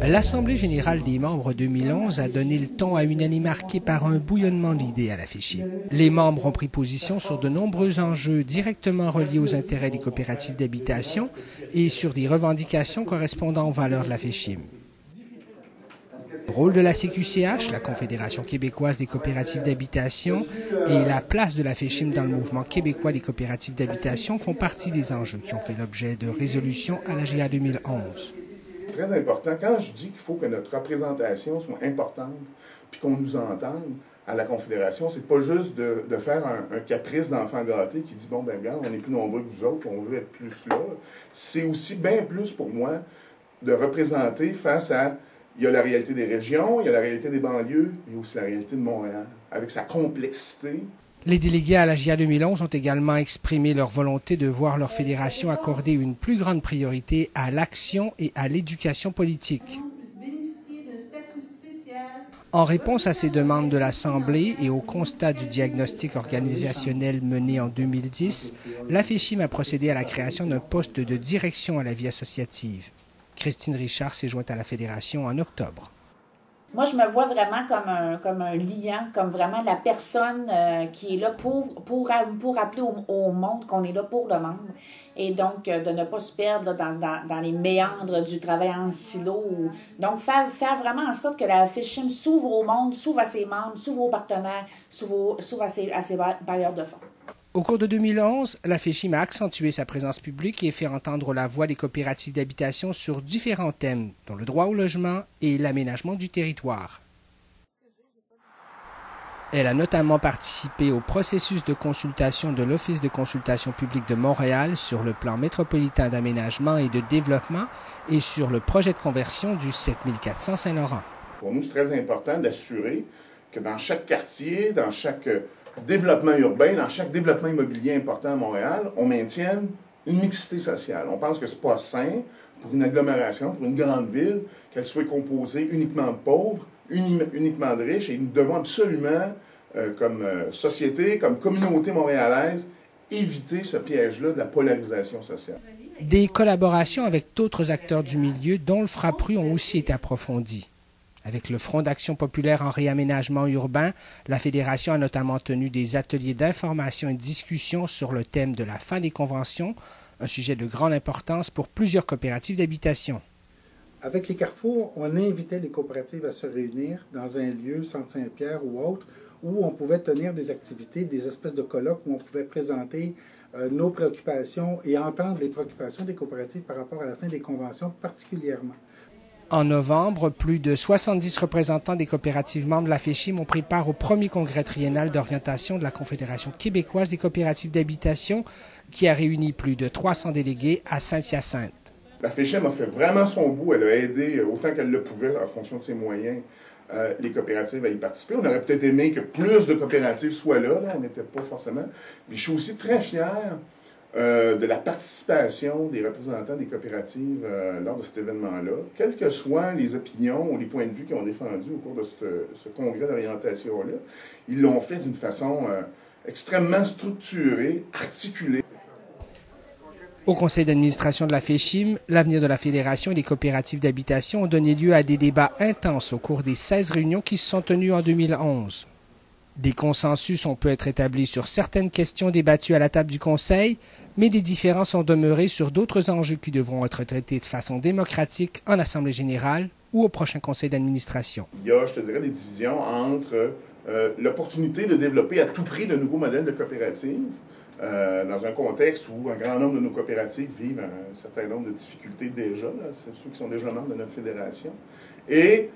L'Assemblée générale des membres 2011 a donné le ton à une année marquée par un bouillonnement d'idées à la FECHIM. Les membres ont pris position sur de nombreux enjeux directement reliés aux intérêts des coopératives d'habitation et sur des revendications correspondant aux valeurs de la FECHIM. Le rôle de la CQCH, la Confédération québécoise des coopératives d'habitation, et la place de la FECHIM dans le mouvement québécois des coopératives d'habitation font partie des enjeux qui ont fait l'objet de résolutions à la GA 2011. C'est très important. Quand je dis qu'il faut que notre représentation soit importante puis qu'on nous entende à la Confédération, c'est pas juste de faire un caprice d'enfant gâté qui dit « Bon, ben regarde, on est plus nombreux que vous autres, on veut être plus là ». C'est aussi bien plus pour moi de représenter face à... Il y a la réalité des régions, il y a la réalité des banlieues, mais aussi la réalité de Montréal, avec sa complexité. Les délégués à la GIA 2011 ont également exprimé leur volonté de voir leur fédération accorder une plus grande priorité à l'action et à l'éducation politique. En réponse à ces demandes de l'Assemblée et au constat du diagnostic organisationnel mené en 2010, la FECHIM a procédé à la création d'un poste de direction à la vie associative. Christine Richard s'est jointe à la Fédération en octobre. Moi, je me vois vraiment comme un liant, comme vraiment la personne qui est là pour rappeler au monde qu'on est là pour le membre. Et donc, de ne pas se perdre dans les méandres du travail en silo. Donc, faire vraiment en sorte que la FECHIM s'ouvre au monde, s'ouvre à ses membres, s'ouvre aux partenaires, s'ouvre à ses bailleurs de fonds. Au cours de 2011, la FECHIM a accentué sa présence publique et fait entendre la voix des coopératives d'habitation sur différents thèmes, dont le droit au logement et l'aménagement du territoire. Elle a notamment participé au processus de consultation de l'Office de consultation publique de Montréal sur le plan métropolitain d'aménagement et de développement et sur le projet de conversion du 7400 Saint-Laurent. Pour nous, c'est très important d'assurer que dans chaque quartier, dans chaque développement urbain, dans chaque développement immobilier important à Montréal, on maintienne une mixité sociale. On pense que ce n'est pas sain pour une agglomération, pour une grande ville, qu'elle soit composée uniquement de pauvres, uniquement de riches, et nous devons absolument, comme société, comme communauté montréalaise, éviter ce piège-là de la polarisation sociale. Des collaborations avec d'autres acteurs du milieu, dont le FRAPRU, ont aussi été approfondies. Avec le Front d'action populaire en réaménagement urbain, la Fédération a notamment tenu des ateliers d'information et de discussion sur le thème de la fin des conventions, un sujet de grande importance pour plusieurs coopératives d'habitation. Avec les Carrefours, on invitait les coopératives à se réunir dans un lieu, Centre Saint-Pierre ou autre, où on pouvait tenir des activités, des espèces de colloques où on pouvait présenter nos préoccupations et entendre les préoccupations des coopératives par rapport à la fin des conventions particulièrement. En novembre, plus de 70 représentants des coopératives membres de la FECHIM ont pris part au premier congrès triennal d'orientation de la Confédération québécoise des coopératives d'habitation qui a réuni plus de 300 délégués à Saint-Hyacinthe. La FECHIM a fait vraiment son bout. Elle a aidé autant qu'elle le pouvait en fonction de ses moyens les coopératives à y participer. On aurait peut-être aimé que plus de coopératives soient là, on n'était pas forcément. Mais je suis aussi très fier de la participation des représentants des coopératives lors de cet événement-là, quelles que soient les opinions ou les points de vue qu'ils ont défendus au cours de ce congrès d'orientation-là, ils l'ont fait d'une façon extrêmement structurée, articulée. Au conseil d'administration de la FECHIM, l'avenir de la Fédération et des coopératives d'habitation ont donné lieu à des débats intenses au cours des 16 réunions qui se sont tenues en 2011. Des consensus ont pu être établis sur certaines questions débattues à la table du Conseil, mais des différences ont demeuré sur d'autres enjeux qui devront être traités de façon démocratique en Assemblée générale ou au prochain Conseil d'administration. Il y a, je te dirais, des divisions entre l'opportunité de développer à tout prix de nouveaux modèles de coopératives, dans un contexte où un grand nombre de nos coopératives vivent un certain nombre de difficultés déjà, c'est ceux qui sont déjà membres de notre fédération, et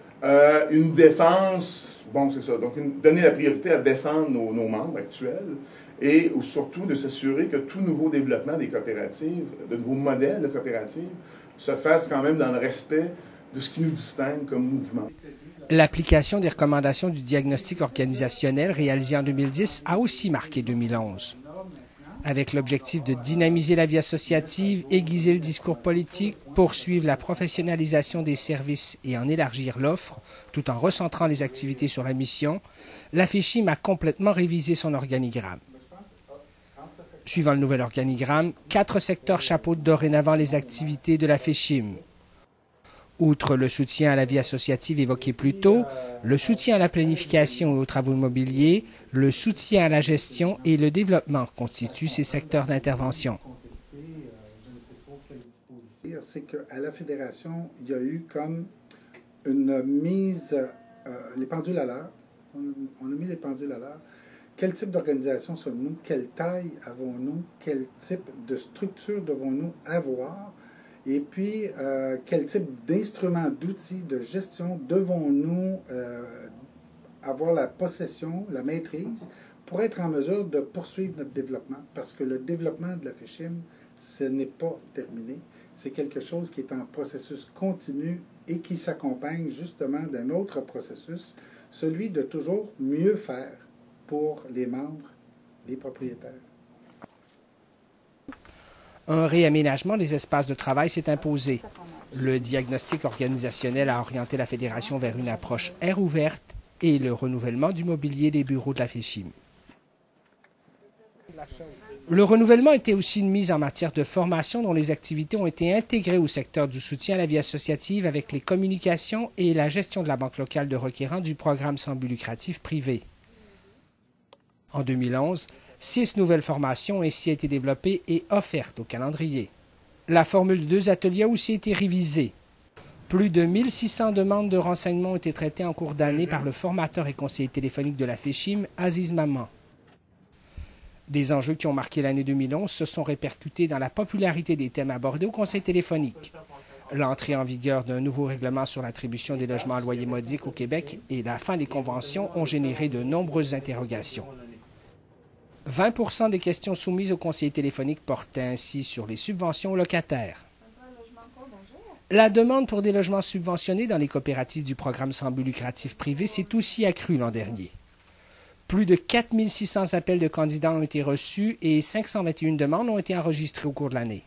une défense, bon c'est ça, donc donner la priorité à défendre nos membres actuels et surtout de s'assurer que tout nouveau développement des coopératives, de nouveaux modèles de coopératives, se fasse quand même dans le respect de ce qui nous distingue comme mouvement. L'application des recommandations du diagnostic organisationnel réalisé en 2010 a aussi marqué 2011. Avec l'objectif de dynamiser la vie associative, aiguiser le discours politique, poursuivre la professionnalisation des services et en élargir l'offre, tout en recentrant les activités sur la mission, la FECHIM a complètement révisé son organigramme. Suivant le nouvel organigramme, 4 secteurs chapeautent dorénavant les activités de la FECHIM. Outre le soutien à la vie associative évoqué plus tôt, le soutien à la planification et aux travaux immobiliers, le soutien à la gestion et le développement constituent ces secteurs d'intervention. C'est qu'à la Fédération, il y a eu comme une mise, les pendules à l'heure. On a mis les pendules à l'heure. Quel type d'organisation sommes-nous? Quelle taille avons-nous? Quel type de structure devons-nous avoir? Et puis, quel type d'instruments, d'outils, de gestion devons-nous avoir la possession, la maîtrise, pour être en mesure de poursuivre notre développement? Parce que le développement de la FECHIM, ce n'est pas terminé. C'est quelque chose qui est en processus continu et qui s'accompagne justement d'un autre processus, celui de toujours mieux faire pour les membres, les propriétaires. Un réaménagement des espaces de travail s'est imposé. Le diagnostic organisationnel a orienté la Fédération vers une approche aire ouverte et le renouvellement du mobilier des bureaux de la FECHIM. Le renouvellement était aussi une mise en matière de formation dont les activités ont été intégrées au secteur du soutien à la vie associative avec les communications et la gestion de la banque locale de requérants du programme sans but lucratif privé. En 2011, 6 nouvelles formations ont ainsi été développées et offertes au calendrier. La formule de 2 ateliers a aussi été révisée. Plus de 1600 demandes de renseignements ont été traitées en cours d'année par le formateur et conseiller téléphonique de la FECHIM, Aziz Maman. Des enjeux qui ont marqué l'année 2011 se sont répercutés dans la popularité des thèmes abordés au conseil téléphonique. L'entrée en vigueur d'un nouveau règlement sur l'attribution des logements à loyer modique au Québec et la fin des conventions ont généré de nombreuses interrogations. 20% des questions soumises au conseiller téléphonique portaient ainsi sur les subventions aux locataires. La demande pour des logements subventionnés dans les coopératives du programme sans but lucratif privé s'est aussi accrue l'an dernier. Plus de 4600 appels de candidats ont été reçus et 521 demandes ont été enregistrées au cours de l'année.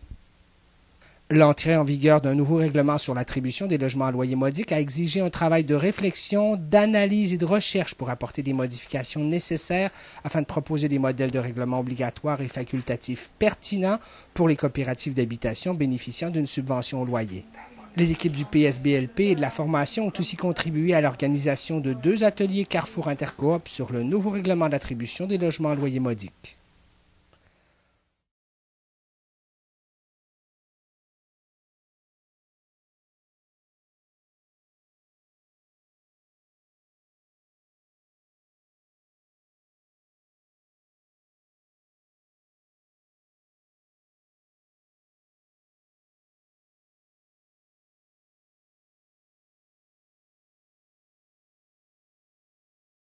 L'entrée en vigueur d'un nouveau règlement sur l'attribution des logements à loyer modique a exigé un travail de réflexion, d'analyse et de recherche pour apporter des modifications nécessaires afin de proposer des modèles de règlement obligatoires et facultatifs pertinents pour les coopératives d'habitation bénéficiant d'une subvention au loyer. Les équipes du PSBLP et de la formation ont aussi contribué à l'organisation de 2 ateliers Carrefour Intercoop sur le nouveau règlement d'attribution des logements à loyer modique.